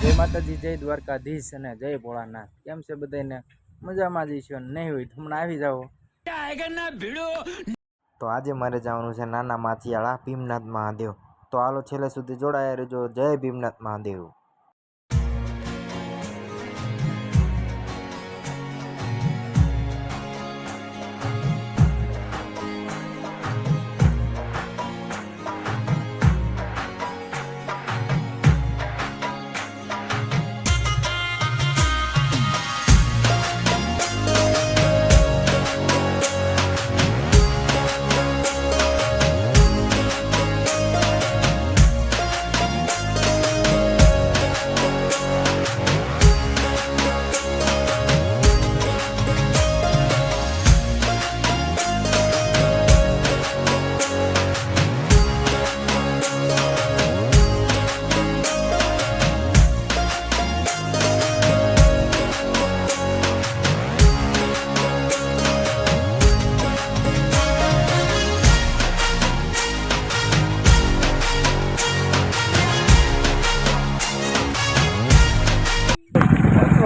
જય માતાજી, જય દ્વારકાધીશ અને જય ભોળાનાથ। કેમ છે બધાને? મજામાં જ છો? નહીં હોય તો હમણાં આવી જાઓ। તો આજે મારે જવાનું છે નાના માથિયાળા ભીમનાથ મહાદેવ। તો હાલો છેલ્લે સુધી જોડાયા રહેજો। જય ભીમનાથ મહાદેવ।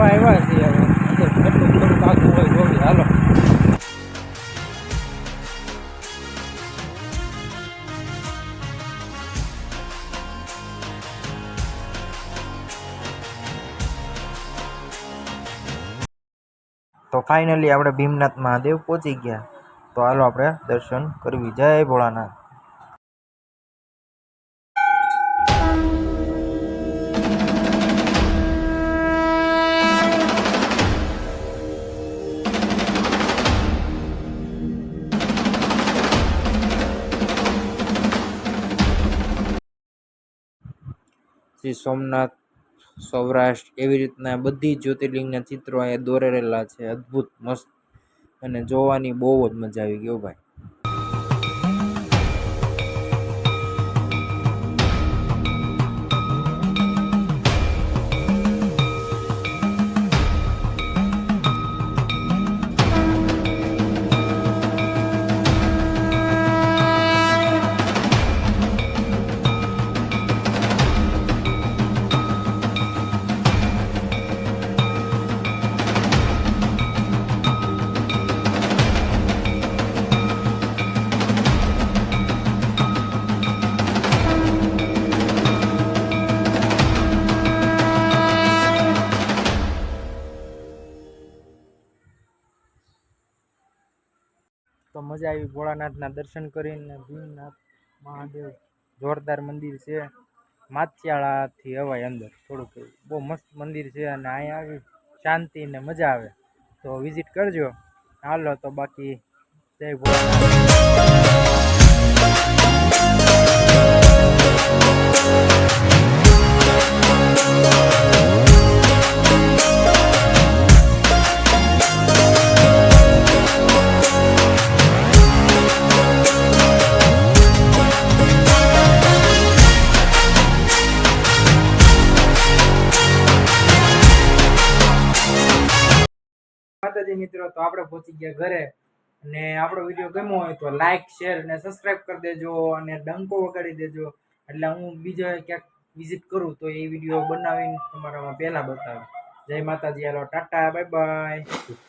આવ્યા છીએ હવે અંદર કેટલું થોડુંક આગળ હોય જોવી હાલો। તો ફાઇનલી આપણે ભીમનાથ મહાદેવ પહોંચી ગયા। તો હાલો આપણે દર્શન કરવી। જય ભોળાનાથ। શ્રી સોમનાથ, સૌરાષ્ટ્ર એવી રીતના બધી જ્યોતિર્લિંગના ચિત્રો અહીંયા દોરેલા છે। અદ્ભુત મસ્ત અને જોવાની બહુ જ મજા આવી ગયો ભાઈ। તો મજા આવી ભોળાનાથના દર્શન કરીને। ભીમનાથ મહાદેવ જોરદાર મંદિર છે। માથિયાળાથી અવાય અંદર થોડુંક બહુ મસ્ત મંદિર છે અને અહીંયા આવી શાંતિ ને મજા આવે તો વિઝિટ કરજો। હાલો તો બાકી જય ભોળાનાથ। માતાજી મિત્રો, તો આપણે પહોંચી ગયા ઘરે અને આપણો વિડીયો ગમ્યો હોય તો લાઈક, શેર અને સબસ્ક્રાઇબ કરી દેજો અને ડંકો વગાડી દેજો એટલે હું બીજો ક્યાંક વિઝિટ કરું તો એ વિડીયો બનાવીને તમારામાં પહેલા બતાવું। જય માતાજી, હાલો ટાટા, બાય બાય।